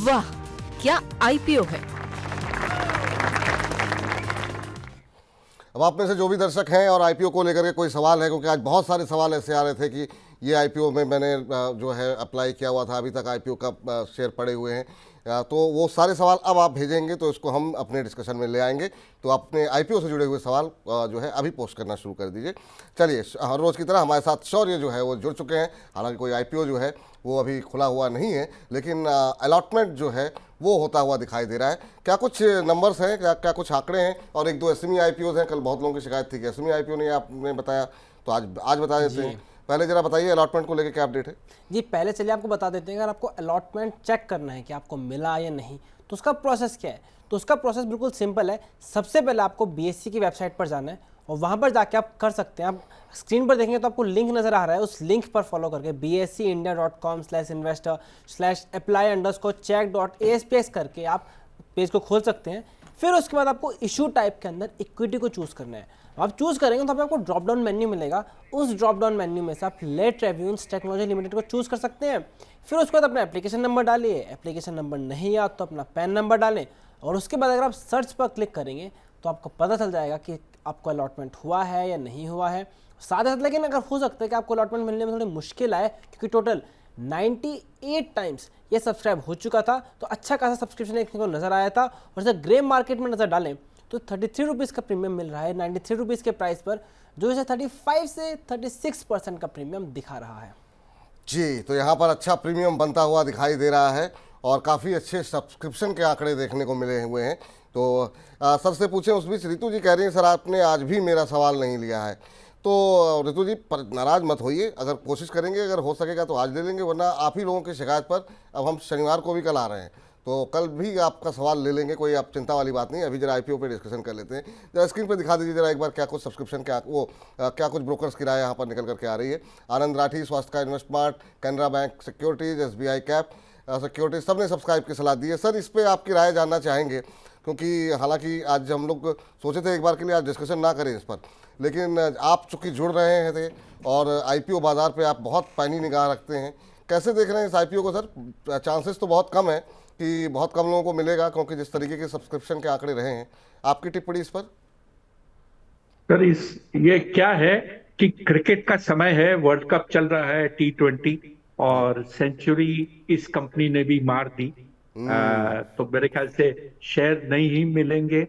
वाह, क्या आईपीओ है। अब आप में से जो भी दर्शक हैं और आईपीओ को लेकर के कोई सवाल है, क्योंकि आज बहुत सारे सवाल ऐसे आ रहे थे कि ये आईपीओ में मैंने जो है अप्लाई किया हुआ था, अभी तक आईपीओ का शेयर पड़े हुए हैं, तो वो सारे सवाल अब आप भेजेंगे तो इसको हम अपने डिस्कशन में ले आएंगे। तो आप अपने आईपीओ से जुड़े हुए सवाल जो है अभी पोस्ट करना शुरू कर दीजिए। चलिए, हर रोज़ की तरह हमारे साथ शौर्य जो है वो जुड़ चुके हैं। हालांकि कोई आईपीओ जो है वो अभी खुला हुआ नहीं है, लेकिन अलॉटमेंट जो है वो होता हुआ दिखाई दे रहा है। क्या कुछ नंबर्स हैं, क्या कुछ आंकड़े हैं? और एक दो एसएमई आईपीओ हैं। कल बहुत लोगों की शिकायत थी कि एसएमई आईपीओ नहीं आपने बताया, तो आज बता देते हैं। पहले जरा बताइए अलॉटमेंट को लेकर क्या अपडेट है जी। पहले चलिए आपको बता देते हैं, अगर आपको अलॉटमेंट चेक करना है कि आपको मिला या नहीं, तो उसका प्रोसेस क्या है। तो उसका प्रोसेस बिल्कुल सिंपल है। सबसे पहले आपको बीएससी की वेबसाइट पर जाना है और वहाँ पर जाके आप कर सकते हैं। आप स्क्रीन पर देखेंगे तो आपको लिंक नज़र आ रहा है, उस लिंक पर फॉलो करके bscindia.com/investor/apply_check.aspx करके आप पेज को खोल सकते हैं। फिर उसके बाद आपको इशू टाइप के अंदर इक्विटी को चूज़ करना है। आप चूज़ करेंगे तो आपको ड्रॉप डाउन मेन्यू मिलेगा। उस ड्रॉप डाउन मेन्यू में से आप लेट रेव्यून्स टेक्नोलॉजी लिमिटेड को चूज़ कर सकते हैं। फिर उसके बाद अपना एप्लीकेशन नंबर डालिए। एप्लीकेशन नंबर नहीं याद तो अपना पैन नंबर डालें, और उसके बाद अगर आप सर्च पर क्लिक करेंगे तो आपको पता चल जाएगा कि आपको अलॉटमेंट हुआ है या नहीं हुआ है। साथ ही साथ लेकिन अगर हो सकता है कि आपको अलॉटमेंट मिलने में थोड़ी मुश्किल आए, क्योंकि टोटल 98 टाइम्स ये सब्सक्राइब हो चुका था, तो अच्छा खासा सब्सक्रिप्शन देखने को नजर आया था। और जब ग्रे मार्केट में नजर डालें तो 33 रुपीज़ का प्रीमियम मिल रहा है 93 रुपीज़ के प्राइस पर, जो इसे 35 से 36% का प्रीमियम दिखा रहा है जी। तो यहाँ पर अच्छा प्रीमियम बनता हुआ दिखाई दे रहा है और काफ़ी अच्छे सब्सक्रिप्शन के आंकड़े देखने को मिले हुए हैं। तो सर से पूछें, उस बीच रितु जी कह रही हैं सर आपने आज भी मेरा सवाल नहीं लिया है। तो रितु जी नाराज़ मत होइए, अगर कोशिश करेंगे, अगर हो सकेगा तो आज ले लेंगे, वरना आप ही लोगों की शिकायत पर अब हम शनिवार को भी कल आ रहे हैं, तो कल भी आपका सवाल ले लेंगे। कोई आप चिंता वाली बात नहीं। अभी जरा आईपीओ पे डिस्कशन कर लेते हैं। जरा स्क्रीन पे दिखा दीजिए जरा एक बार क्या कुछ सब्सक्रिप्शन क्या कुछ ब्रोकर्स की राय यहाँ पर निकल करके आ रही है। आनंद राठी, स्वास्थ्य का Investmart, Canara bank securities, SBI cap securities, सबने सब्सक्राइब की सलाह दी है। सर इस पर आपकी राय जानना चाहेंगे, क्योंकि हालांकि आज हम लोग सोचे थे एक बार के लिए आज डिस्कशन ना करें इस पर, लेकिन आप चूँकि जुड़ रहे थे और आईपीओ बाज़ार पे आप बहुत पैनी निगाह रखते हैं, कैसे देख रहे हैं इस आईपीओ को सर? चांसेस तो बहुत कम है कि बहुत कम लोगों को मिलेगा, क्योंकि जिस तरीके के सब्सक्रिप्शन के आंकड़े रहे हैं। आपकी टिप्पणी इस पर? सर ये क्या है कि क्रिकेट का समय है, वर्ल्ड कप चल रहा है, T20, और सेंचुरी इस कंपनी ने भी मार दी। तो मेरे ख्याल से शेयर नहीं ही मिलेंगे,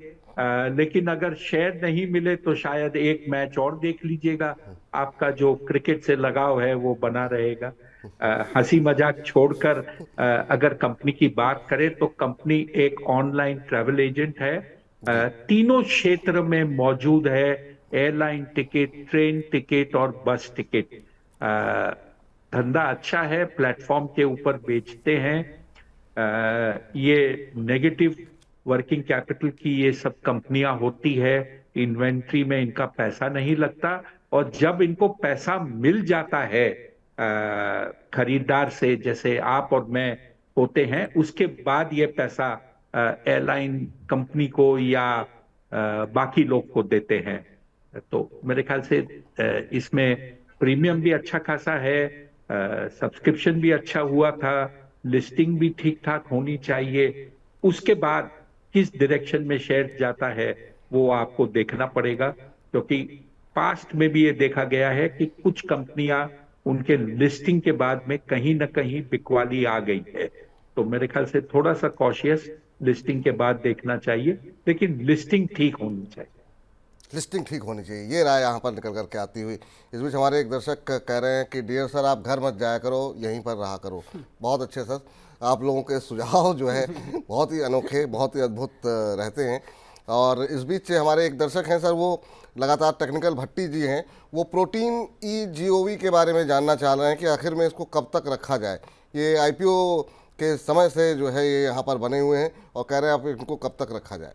लेकिन अगर शेयर नहीं मिले तो शायद एक मैच और देख लीजिएगा, आपका जो क्रिकेट से लगाव है वो बना रहेगा। हंसी मजाक छोड़कर अगर कंपनी की बात करें तो कंपनी एक ऑनलाइन ट्रैवल एजेंट है, तीनों क्षेत्र में मौजूद है, एयरलाइन टिकट, ट्रेन टिकट और बस टिकट। धंधा अच्छा है, प्लेटफॉर्म के ऊपर बेचते हैं। ये नेगेटिव वर्किंग कैपिटल की ये सब कंपनियां होती है, इन्वेंट्री में इनका पैसा नहीं लगता, और जब इनको पैसा मिल जाता है खरीदार से, जैसे आप और मैं होते हैं, उसके बाद ये पैसा एयरलाइन कंपनी को या बाकी लोग को देते हैं। तो मेरे ख्याल से इसमें प्रीमियम भी अच्छा खासा है, सब्सक्रिप्शन भी अच्छा हुआ था, लिस्टिंग भी ठीक ठाक होनी चाहिए। उसके बाद किस डायरेक्शन में शेयर जाता है वो आपको देखना पड़ेगा, क्योंकि पास्ट में भी ये देखा गया है कि कुछ कंपनियां उनके लिस्टिंग के बाद में कहीं ना कहीं बिकवाली आ गई है। तो मेरे ख्याल से थोड़ा सा कॉशियस लिस्टिंग के बाद देखना चाहिए, लेकिन लिस्टिंग ठीक होनी चाहिए। लिस्टिंग ठीक होनी चाहिए, ये राय यहाँ पर निकल करके आती हुई। इस बीच हमारे एक दर्शक कह रहे हैं कि डियर सर आप घर मत जाया करो, यहीं पर रहा करो। बहुत अच्छे सर, आप लोगों के सुझाव जो है बहुत ही अनोखे, बहुत ही अद्भुत रहते हैं। और इस बीच हमारे एक दर्शक हैं सर, वो लगातार टेक्निकल भट्टी जी हैं, वो प्रोटीन EGOV के बारे में जानना चाह रहे हैं कि आखिर में इसको कब तक रखा जाए। ये IPO के समय से जो है ये यहाँ पर बने हुए हैं और कह रहे हैं आप इनको कब तक रखा जाए।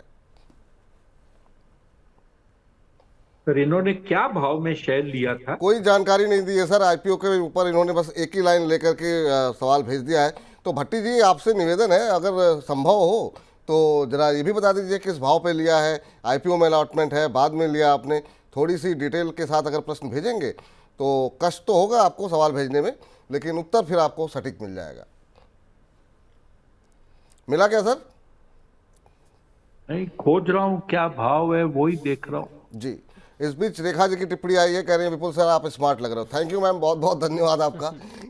सर इन्होंने क्या भाव में शेयर लिया था? कोई जानकारी नहीं दी है सर। IPO के ऊपर इन्होंने बस एक ही लाइन लेकर के सवाल भेज दिया है। तो भट्टी जी आपसे निवेदन है, अगर संभव हो तो जरा ये भी बता दीजिए किस भाव पे लिया है, IPO में अलॉटमेंट है, बाद में लिया आपने, थोड़ी सी डिटेल के साथ अगर प्रश्न भेजेंगे तो कष्ट तो होगा आपको सवाल भेजने में, लेकिन उत्तर फिर आपको सटीक मिल जाएगा। मिला क्या सर? नहीं, खोज रहा हूँ क्या भाव है, वही देख रहा हूँ। जी, इस बीच रेखा जी की टिप्पणी आई है, कह रही है विपुल सर आप स्मार्ट लग रहे हो। थैंक यू मैम, बहुत बहुत धन्यवाद आपका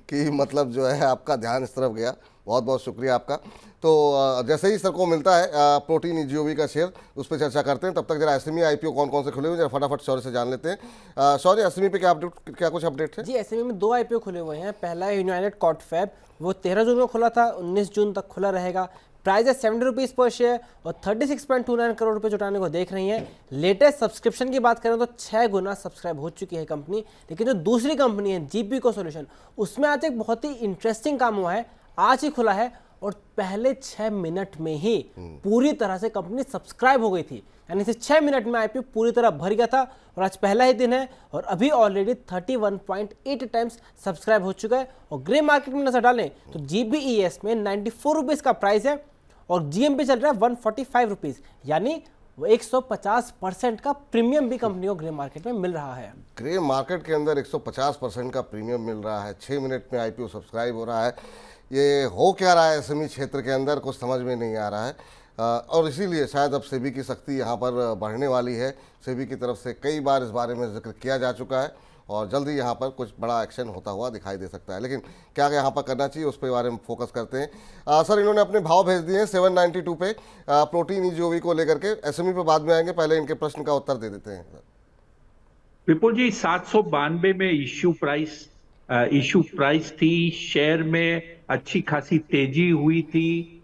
कि मतलब जो है आपका ध्यान इस तरफ गया, बहुत बहुत शुक्रिया आपका। तो जैसे ही सर को मिलता है प्रोटीन ईजीओवी का शेयर, उस पर चर्चा करते हैं। तब तक जरा एसएमई आईपीओ कौन कौन से खुले हुए हैं जरा फटाफट शौर्य से जान लेते हैं। शौर्य, एसएमई पे क्या कुछ अपडेट है? जी, एसएमई में 2 आईपीओ खुले हुए हैं। पहला है यूनाइटेड कॉटफैब, वो 13 जून को खुला था, 19 जून तक खुला रहेगा। प्राइस है 70 रुपीज़ पर शेयर और 36.29 करोड़ रुपए जुटाने को देख रही हैं। लेटेस्ट सब्सक्रिप्शन की बात करें तो 6 गुना सब्सक्राइब हो चुकी है कंपनी। लेकिन जो दूसरी कंपनी है जीपीको सॉल्यूशन, उसमें आज एक बहुत ही इंटरेस्टिंग काम हुआ है। आज ही खुला है और पहले 6 मिनट में ही पूरी तरह से कंपनी सब्सक्राइब हो गई थी, यानी से 6 मिनट में आईपीओ पूरी तरह भर गया था। और आज पहला ही दिन है और अभी ऑलरेडी 31.8 टाइम्स सब्सक्राइब हो चुका है। और ग्रे मार्केट में नजर डालें तो जीबीईएस में 94 रुपीज़ का प्राइस है और जीएमपी चल रहा है 145 रुपीज़, यानी 150% का प्रीमियम भी कंपनी को ग्रे मार्केट में मिल रहा है। ग्रे मार्केट के अंदर 150% का प्रीमियम मिल रहा है, 6 मिनट में आईपीओ सब्सक्राइब हो रहा है। ये हो क्या रहा है एसएमई क्षेत्र के अंदर, कुछ समझ में नहीं आ रहा है। और इसीलिए शायद अब सेबी की सख्ती यहाँ पर बढ़ने वाली है। सेबी की तरफ से कई बार इस बारे में जिक्र किया जा चुका है और जल्दी यहाँ पर कुछ बड़ा एक्शन होता हुआ दिखाई दे सकता है। लेकिन क्या यहाँ पर करना चाहिए उस पर बारे में फोकस करते हैं। सर, इन्होंने अपने भाव भेज दिए हैं 792 पे प्रोटीन ईजीओवी को लेकर के। एसएमई पे बाद में आएंगे, पहले इनके प्रश्न का उत्तर दे देते हैं। विपुल जी, 792 में इशू प्राइस थी। शेयर में अच्छी खासी तेजी हुई थी।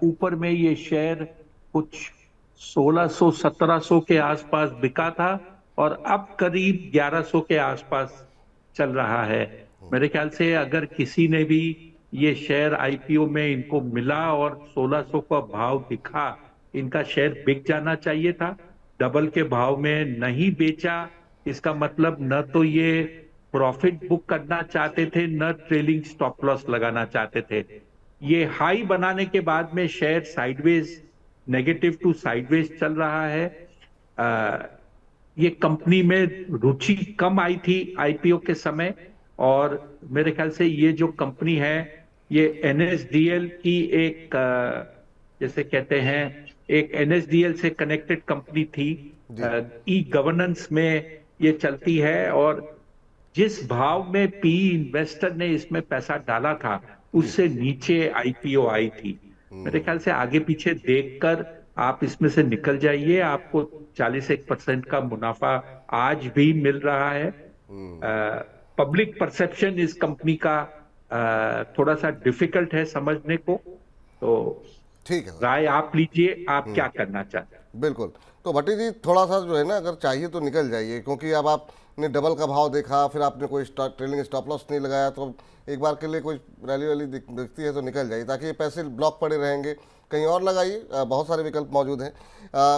ऊपर में ये शेयर कुछ 1600-1700 के आसपास बिका था और अब करीब 1100 के आसपास चल रहा है। मेरे ख्याल से अगर किसी ने भी ये शेयर आईपीओ में इनको मिला और 1600 का भाव दिखा, इनका शेयर बिक जाना चाहिए था। डबल के भाव में नहीं बेचा, इसका मतलब न तो ये प्रॉफिट बुक करना चाहते थे, न ट्रेलिंग स्टॉप लॉस लगाना चाहते थे। ये हाई बनाने के बाद में share sideways, negative to sideways चल रहा है। ये कंपनी में रुचि कम आई थी आईपीओ के समय और मेरे ख्याल से ये जो कंपनी है ये एनएसडीएल की एक जैसे कहते हैं एक एनएसडीएल से कनेक्टेड कंपनी थी। ई गवर्नेंस में ये चलती है और जिस भाव में पी इन्वेस्टर ने इसमें पैसा डाला था उससे नीचे आईपीओ आई थी। मेरे ख्याल से आगे पीछे देखकर आप इसमें से निकल जाइए, आपको 41% का मुनाफा आज भी मिल रहा है। पब्लिक परसेप्शन इस कंपनी का थोड़ा सा डिफिकल्ट है समझने को, तो ठीक है, राय आप लीजिए, आप क्या करना चाहते हैं। बिल्कुल। तो भट्टी जी, थोड़ा सा जो है ना, अगर चाहिए तो निकल जाइए, क्योंकि अब आपने डबल का भाव देखा, फिर आपने कोई ट्रेलिंग स्टॉप लॉस नहीं लगाया, तो एक बार के लिए कोई रैली वैली दिखती है तो निकल जाइए, ताकि ये पैसे ब्लॉक पड़े रहेंगे। कहीं और लगाइए, बहुत सारे विकल्प मौजूद हैं।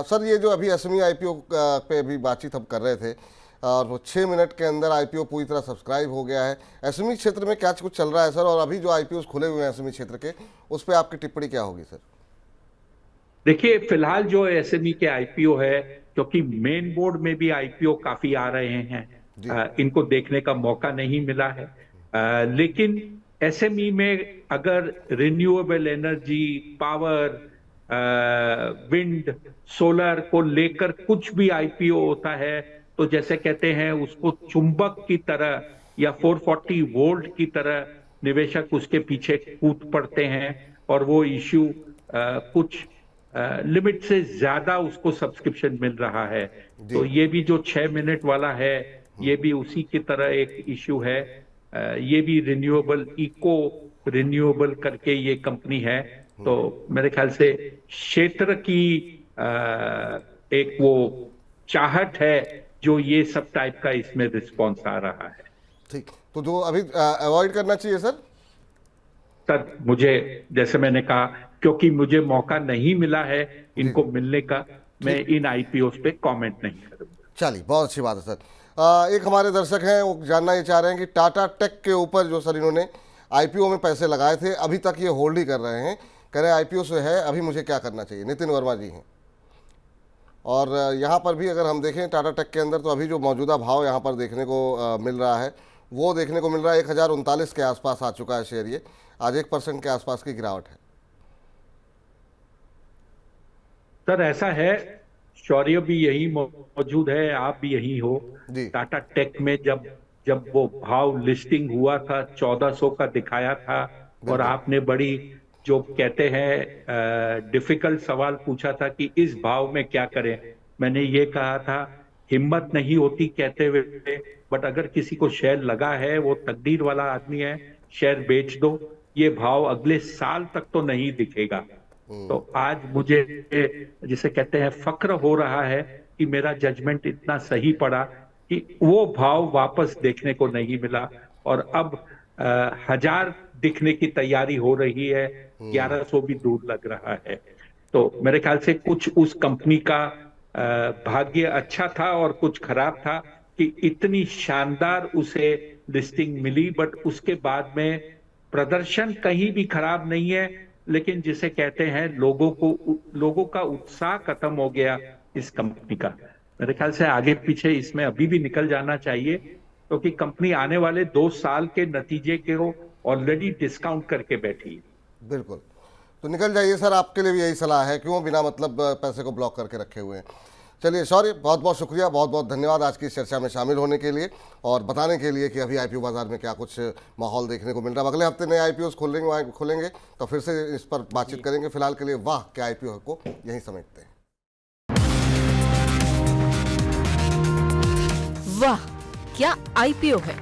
सर, ये जो अभी एसएमई आईपीओ पे अभी बातचीत हम कर रहे थे और वो 6 मिनट के अंदर आईपीओ पूरी तरह सब्सक्राइब हो गया है। एसएमई क्षेत्र में क्या कुछ चल रहा है सर, और अभी जो आईपीओ खुले हुए हैं एसएमई क्षेत्र के, उस पर आपकी टिप्पणी क्या होगी सर? देखिए, फिलहाल जो एसएमई के आईपीओ है, क्योंकि मेन बोर्ड में भी आईपीओ काफी आ रहे हैं, इनको देखने का मौका नहीं मिला है। लेकिन एसएमई में अगर renewable energy, power, wind, solar को लेकर कुछ भी आईपीओ होता है तो जैसे कहते हैं उसको चुंबक की तरह या 440 वोल्ट की तरह निवेशक उसके पीछे कूद पड़ते हैं और वो इश्यू कुछ लिमिट से ज्यादा उसको सब्सक्रिप्शन मिल रहा है। तो ये भी जो 6 मिनट वाला है, ये भी उसी की तरह एक इश्यू है। ये भी रिन्यूएबल, इको रिन्यूएबल करके ये कंपनी है। तो मेरे ख्याल से क्षेत्र की एक वो चाहत है जो ये सब टाइप का इसमें रिस्पॉन्स आ रहा है। ठीक, तो जो अभी अवॉइड करना चाहिए सर? सर, मुझे जैसे मैंने कहा, क्योंकि मुझे मौका नहीं मिला है इनको मिलने का, मैं इन आईपीओ पे कमेंट नहीं करूंगा। चलिए, बहुत अच्छी बात है सर। एक हमारे दर्शक हैं, वो जानना ये चाह रहे हैं कि टाटा टेक के ऊपर जो सर इन्होंने आईपीओ में पैसे लगाए थे, अभी तक ये होल्ड ही कर रहे हैं, कह रहे हैं आईपीओ से है, अभी मुझे क्या करना चाहिए? नितिन वर्मा जी हैं। और यहाँ पर भी अगर हम देखें टाटा टेक के अंदर, तो अभी जो मौजूदा भाव यहाँ पर देखने को मिल रहा है, वो देखने को मिल रहा है 1039 के आसपास आ चुका है शेयर। ये आज 1% के आसपास की गिरावट है। सर ऐसा है, शौर्य भी यही मौजूद है, आप भी यही हो। जी। टाटा टेक में जब जब वो भाव लिस्टिंग हुआ था 1400 का दिखाया था, और बिल्कुल। आपने बड़ी जो कहते हैं डिफिकल्ट सवाल पूछा था कि इस भाव में क्या करें। मैंने ये कहा था, हिम्मत नहीं होती कहते हुए, बट अगर किसी को शेयर लगा है, वो तकदीर वाला आदमी है, शेयर बेच दो। ये भाव अगले साल तक तो नहीं दिखेगा। तो आज मुझे, जिसे कहते हैं, फक्र हो रहा है कि मेरा जजमेंट इतना सही पड़ा कि वो भाव वापस देखने को नहीं मिला, और अब 1000 दिखने की तैयारी हो रही है, 1100 भी दूर लग रहा है। तो मेरे ख्याल से कुछ उस कंपनी का भाग्य अच्छा था और कुछ खराब था कि इतनी शानदार उसे लिस्टिंग मिली, बट उसके बाद में प्रदर्शन कहीं भी खराब नहीं है, लेकिन जिसे कहते हैं लोगों का उत्साह खत्म हो गया इस कंपनी का। मेरे ख्याल से आगे पीछे इसमें अभी भी निकल जाना चाहिए, क्योंकि कंपनी आने वाले 2 साल के नतीजे को ऑलरेडी डिस्काउंट करके बैठी है। बिल्कुल, तो निकल जाइए सर, आपके लिए भी यही सलाह है, क्यों बिना मतलब पैसे को ब्लॉक करके रखे हुए हैं। चलिए शौर्य, बहुत बहुत शुक्रिया, बहुत बहुत धन्यवाद आज की इस चर्चा में शामिल होने के लिए और बताने के लिए कि अभी आईपीओ बाजार में क्या कुछ माहौल देखने को मिल रहा है। अगले हफ्ते नए आईपीओ खोलेंगे तो फिर से इस पर बातचीत करेंगे। फिलहाल के लिए वाह क्या आईपीओ को यहीं समेटते हैं। वाह क्या आईपीओ है।